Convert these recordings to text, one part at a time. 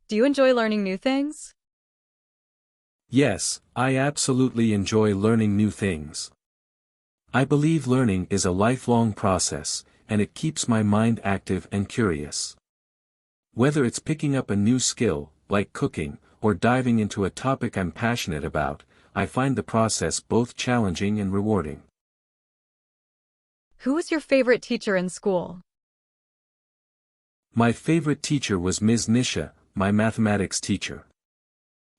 Do you enjoy learning new things? Yes, I absolutely enjoy learning new things. I believe learning is a lifelong process, and it keeps my mind active and curious. Whether it's picking up a new skill, like cooking, or diving into a topic I'm passionate about, I find the process both challenging and rewarding. Who was your favorite teacher in school? My favorite teacher was Ms. Nisha, my mathematics teacher.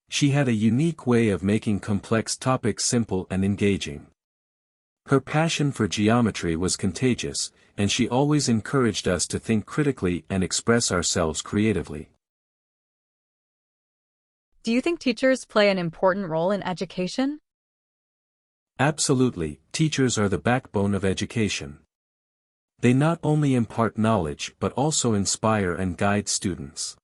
She had a unique way of making complex topics simple and engaging. Her passion for geometry was contagious, and she always encouraged us to think critically and express ourselves creatively. Do you think teachers play an important role in education? Absolutely, teachers are the backbone of education. They not only impart knowledge but also inspire and guide students.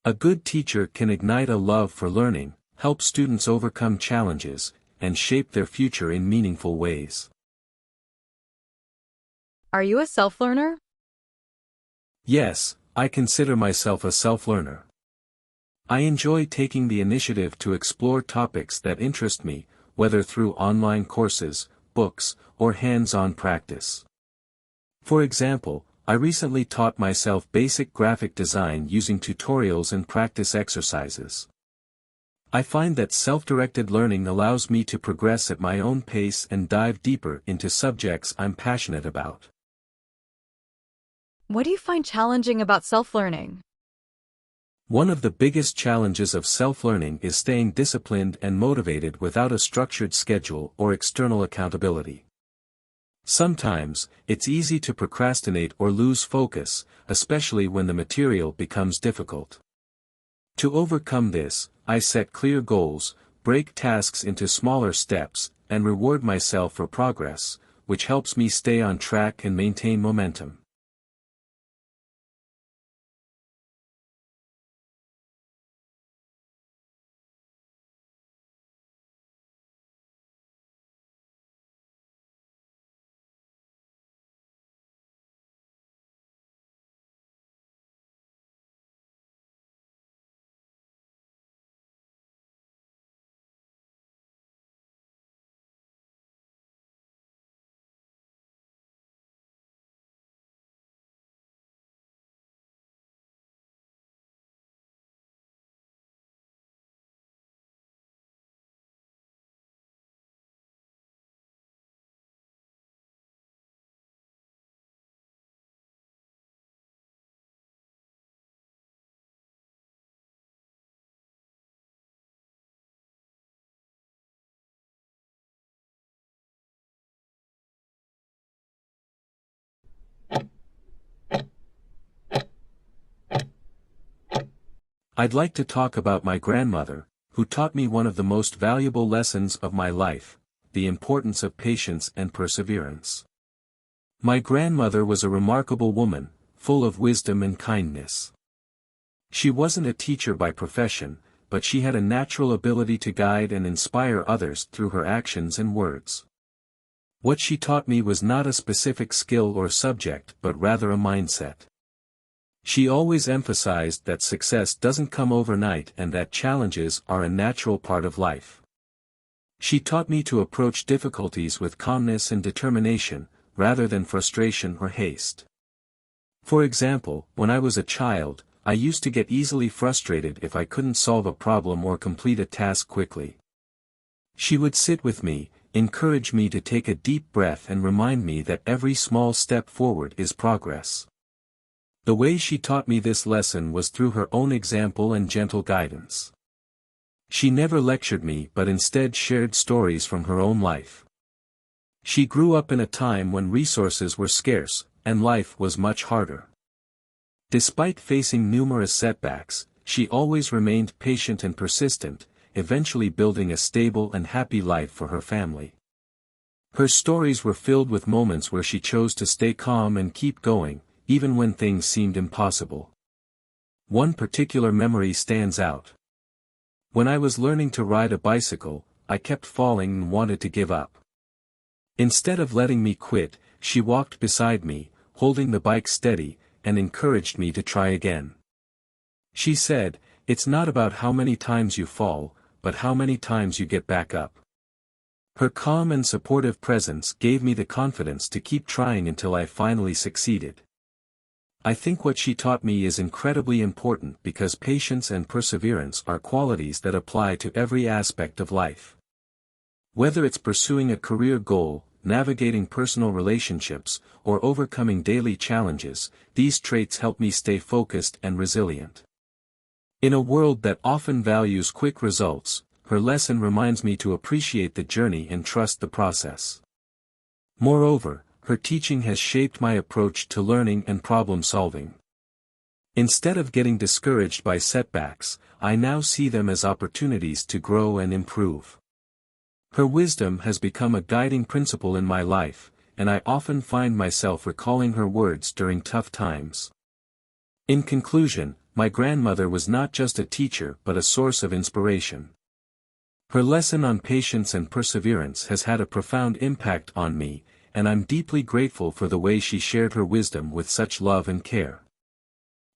A good teacher can ignite a love for learning, help students overcome challenges, and shape their future in meaningful ways. Are you a self-learner? Yes, I consider myself a self-learner. I enjoy taking the initiative to explore topics that interest me, whether through online courses, books, or hands-on practice. For example, I recently taught myself basic graphic design using tutorials and practice exercises. I find that self-directed learning allows me to progress at my own pace and dive deeper into subjects I'm passionate about. What do you find challenging about self-learning? One of the biggest challenges of self-learning is staying disciplined and motivated without a structured schedule or external accountability. Sometimes, it's easy to procrastinate or lose focus, especially when the material becomes difficult. To overcome this, I set clear goals, break tasks into smaller steps, and reward myself for progress, which helps me stay on track and maintain momentum. I'd like to talk about my grandmother, who taught me one of the most valuable lessons of my life, the importance of patience and perseverance. My grandmother was a remarkable woman, full of wisdom and kindness. She wasn't a teacher by profession, but she had a natural ability to guide and inspire others through her actions and words. What she taught me was not a specific skill or subject but rather a mindset. She always emphasized that success doesn't come overnight and that challenges are a natural part of life. She taught me to approach difficulties with calmness and determination, rather than frustration or haste. For example, when I was a child, I used to get easily frustrated if I couldn't solve a problem or complete a task quickly. She would sit with me, encourage me to take a deep breath and remind me that every small step forward is progress. The way she taught me this lesson was through her own example and gentle guidance. She never lectured me but instead shared stories from her own life. She grew up in a time when resources were scarce, and life was much harder. Despite facing numerous setbacks, she always remained patient and persistent, eventually building a stable and happy life for her family. Her stories were filled with moments where she chose to stay calm and keep going, even when things seemed impossible. One particular memory stands out. When I was learning to ride a bicycle, I kept falling and wanted to give up. Instead of letting me quit, she walked beside me, holding the bike steady, and encouraged me to try again. She said, It's not about how many times you fall, but how many times you get back up. Her calm and supportive presence gave me the confidence to keep trying until I finally succeeded. I think what she taught me is incredibly important because patience and perseverance are qualities that apply to every aspect of life. Whether it's pursuing a career goal, navigating personal relationships, or overcoming daily challenges, these traits help me stay focused and resilient. In a world that often values quick results, her lesson reminds me to appreciate the journey and trust the process. Moreover, her teaching has shaped my approach to learning and problem solving. Instead of getting discouraged by setbacks, I now see them as opportunities to grow and improve. Her wisdom has become a guiding principle in my life, and I often find myself recalling her words during tough times. In conclusion, my grandmother was not just a teacher but a source of inspiration. Her lesson on patience and perseverance has had a profound impact on me, and I'm deeply grateful for the way she shared her wisdom with such love and care.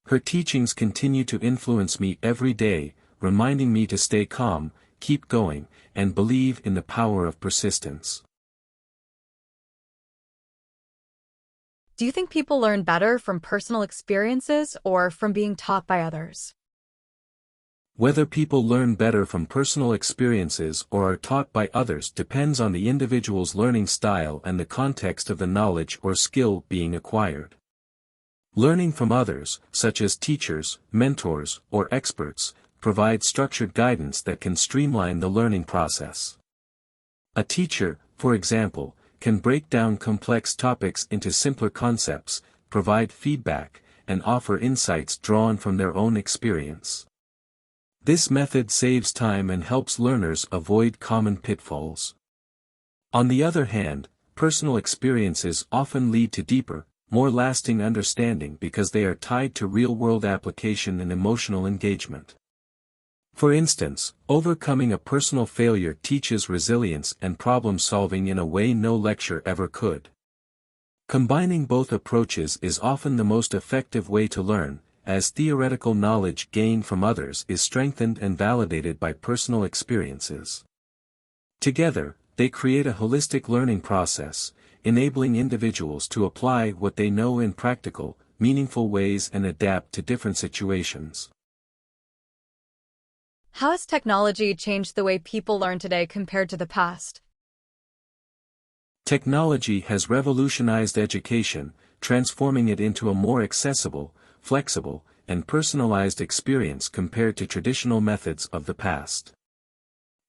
Her teachings continue to influence me every day, reminding me to stay calm, keep going, and believe in the power of persistence. Do you think people learn better from personal experiences or from being taught by others? Whether people learn better from personal experiences or are taught by others depends on the individual's learning style and the context of the knowledge or skill being acquired. Learning from others, such as teachers, mentors, or experts, provides structured guidance that can streamline the learning process. A teacher, for example, can break down complex topics into simpler concepts, provide feedback, and offer insights drawn from their own experience. This method saves time and helps learners avoid common pitfalls. On the other hand, personal experiences often lead to deeper, more lasting understanding because they are tied to real-world application and emotional engagement. For instance, overcoming a personal failure teaches resilience and problem-solving in a way no lecture ever could. Combining both approaches is often the most effective way to learn, as theoretical knowledge gained from others is strengthened and validated by personal experiences. Together, they create a holistic learning process, enabling individuals to apply what they know in practical, meaningful ways and adapt to different situations. How has technology changed the way people learn today compared to the past? Technology has revolutionized education, transforming it into a more accessible, flexible, and personalized experience compared to traditional methods of the past.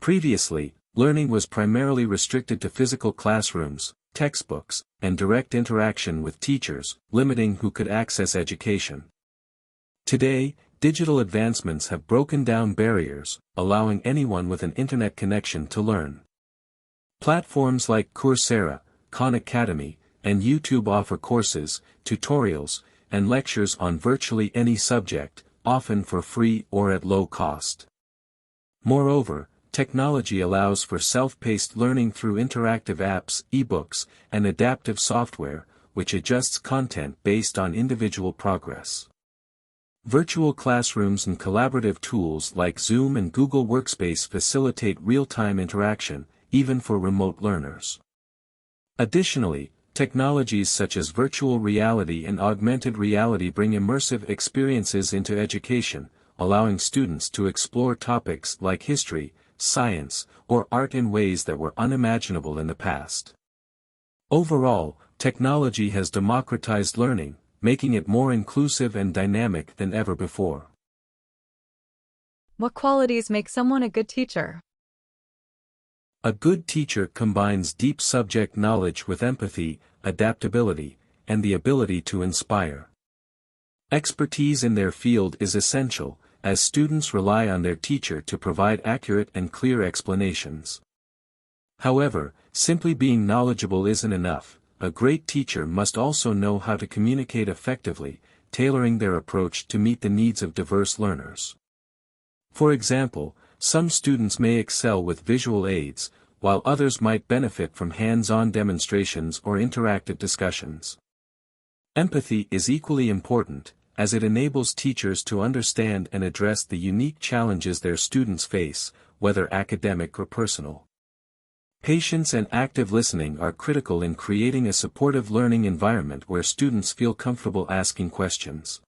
Previously, learning was primarily restricted to physical classrooms, textbooks, and direct interaction with teachers, limiting who could access education. Today, digital advancements have broken down barriers, allowing anyone with an internet connection to learn. Platforms like Coursera, Khan Academy, and YouTube offer courses, tutorials, and lectures on virtually any subject, often for free or at low cost. Moreover, technology allows for self-paced learning through interactive apps, ebooks, and adaptive software, which adjusts content based on individual progress. Virtual classrooms and collaborative tools like Zoom and Google Workspace facilitate real-time interaction, even for remote learners. Additionally, technologies such as virtual reality and augmented reality bring immersive experiences into education, allowing students to explore topics like history, science, or art in ways that were unimaginable in the past. Overall, technology has democratized learning, making it more inclusive and dynamic than ever before. What qualities make someone a good teacher? A good teacher combines deep subject knowledge with empathy, adaptability, and the ability to inspire. Expertise in their field is essential, as students rely on their teacher to provide accurate and clear explanations. However, simply being knowledgeable isn't enough. A great teacher must also know how to communicate effectively, tailoring their approach to meet the needs of diverse learners. For example, some students may excel with visual aids, while others might benefit from hands-on demonstrations or interactive discussions. Empathy is equally important, as it enables teachers to understand and address the unique challenges their students face, whether academic or personal. Patience and active listening are critical in creating a supportive learning environment where students feel comfortable asking questions.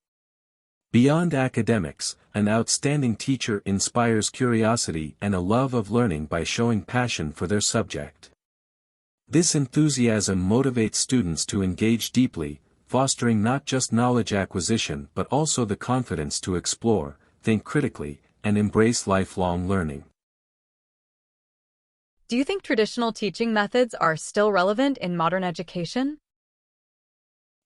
Beyond academics, an outstanding teacher inspires curiosity and a love of learning by showing passion for their subject. This enthusiasm motivates students to engage deeply, fostering not just knowledge acquisition but also the confidence to explore, think critically, and embrace lifelong learning. Do you think traditional teaching methods are still relevant in modern education?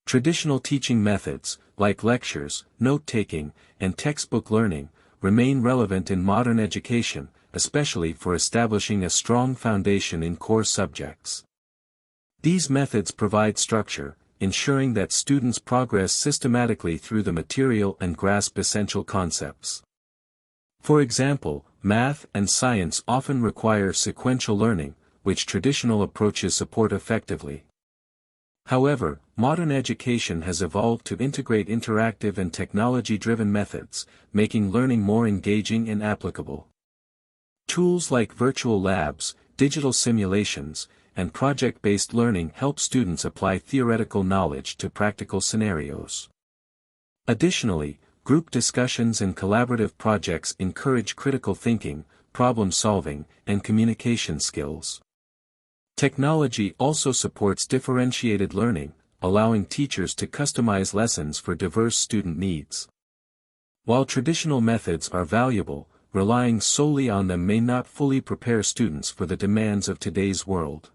Traditional teaching methods, like lectures, note-taking, and textbook learning, remain relevant in modern education, especially for establishing a strong foundation in core subjects. These methods provide structure, ensuring that students progress systematically through the material and grasp essential concepts. For example, math and science often require sequential learning, which traditional approaches support effectively. However, modern education has evolved to integrate interactive and technology-driven methods, making learning more engaging and applicable. Tools like virtual labs, digital simulations, and project-based learning help students apply theoretical knowledge to practical scenarios. Additionally, group discussions and collaborative projects encourage critical thinking, problem-solving, and communication skills. Technology also supports differentiated learning, allowing teachers to customize lessons for diverse student needs. While traditional methods are valuable, relying solely on them may not fully prepare students for the demands of today's world.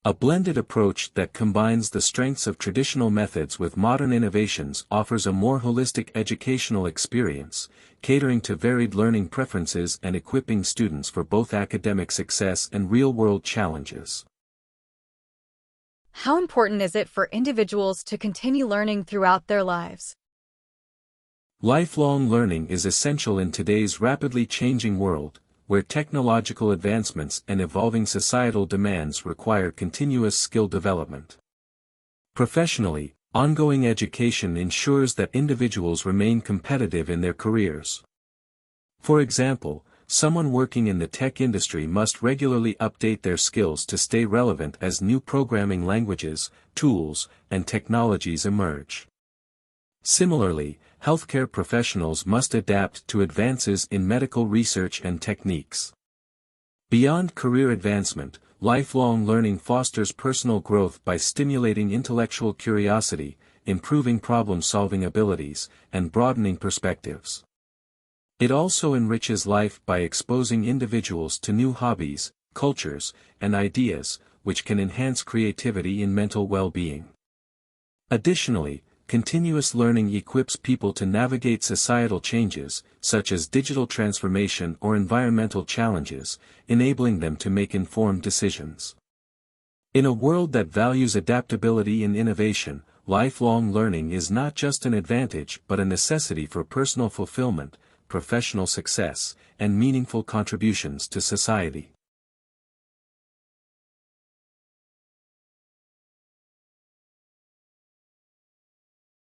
A blended approach that combines the strengths of traditional methods with modern innovations offers a more holistic educational experience, catering to varied learning preferences and equipping students for both academic success and real-world challenges. How important is it for individuals to continue learning throughout their lives? Lifelong learning is essential in today's rapidly changing world, where technological advancements and evolving societal demands require continuous skill development. Professionally, ongoing education ensures that individuals remain competitive in their careers. For example, someone working in the tech industry must regularly update their skills to stay relevant as new programming languages, tools, and technologies emerge. Similarly, healthcare professionals must adapt to advances in medical research and techniques. Beyond career advancement, lifelong learning fosters personal growth by stimulating intellectual curiosity, improving problem-solving abilities, and broadening perspectives. It also enriches life by exposing individuals to new hobbies, cultures, and ideas, which can enhance creativity and mental well-being. Additionally, continuous learning equips people to navigate societal changes, such as digital transformation or environmental challenges, enabling them to make informed decisions. In a world that values adaptability and innovation, lifelong learning is not just an advantage but a necessity for personal fulfillment, professional success, and meaningful contributions to society.